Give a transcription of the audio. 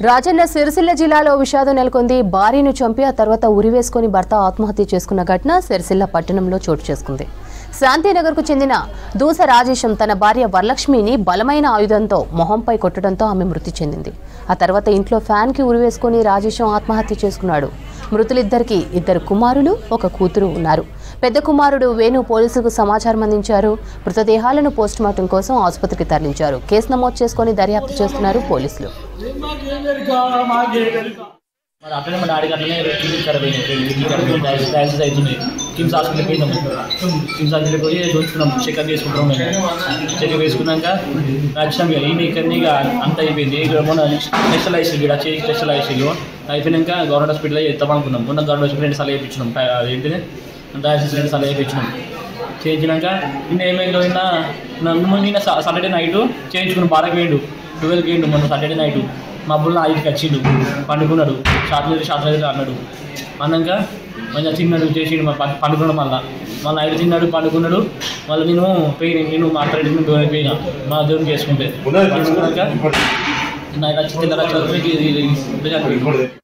రాజన్న సిరిసిల్ల జిల్లాలో విషాదం నెలకొంది. భార్యను చంపి ఆ తర్వాత ఉరివేసుకుని భర్త ఆత్మహత్య చేసుకున్న ఘటన సిరిసిల్ల పట్టణంలో చోటు చేసుకుంది. శాంతినగర్కు చెందిన దూస రాజేశం తన భార్య వరలక్ష్మిని బలమైన ఆయుధంతో మొహంపై కొట్టడంతో ఆమె మృతి చెందింది. ఆ తర్వాత ఇంట్లో ఫ్యాన్కి ఉరివేసుకుని రాజేశం ఆత్మహత్య చేసుకున్నాడు. మృతులిద్దరికి 2 కుమారులు 1 కూతురు ఉన్నారు. పెద్ద కుమారుడు వేణు పోలీసులకు సమాచారం అందించారు. మృతదేహాలను పోస్టుమార్టం కోసం ఆసుపత్రికి తరలించారు. కేసు నమోదు చేసుకుని దర్యాప్తు చేస్తున్నారు పోలీసులు. అట్లనే మా డాడీ అట్లనే డయాలసిస్ అవుతుంది. కిమ్స్ హాస్పిటల్కి పోయినాము. కిమ్స్ హాస్పిటల్కి పోయి చూసుకున్నాం, చెకప్ చేసుకుంటాం. మేము చెకప్ వేసుకున్నాక వచ్చినాం. ఈయన ఇక్కడ ఇక అంత అయిపోయింది. ఇక్కడ మొన్న టెస్టులు వేసారు, ఇక్కడ చేసి టెస్టులు వేసారు. అయిపోయినాక గవర్నమెంట్ హాస్పిటల్లో చేద్దాం అనుకున్నాం. మొన్న గవర్నమెంట్ హాస్పిటల్ 2 సార్లు వేయించినాం. ఏంటిది డయాలసిస్ 2 సార్లు వేయించినాం. చేయించినాక నిన్న ఏమైందో నిన్న సాటర్డే నైట్ చేయించుకున్నాం. 12కి వేయండు, 12కి వేయండు. మొన్న సాటర్డే నైట్ మబ్బుల్లో 5కి వచ్చిండు, పండుకున్నాడు. షార్ట్ అన్నాడు. అన్నాక మంచిగా తిన్నాడు, చేసి పండుకున్నాడు. మళ్ళీ 5 తిన్నాడు, పండుకున్నాడు. మళ్ళీ నేను మాట్లాడి పోయినా మా దేవునికి వేసుకుంటే. వేసుకున్నాక నాకు వచ్చి 3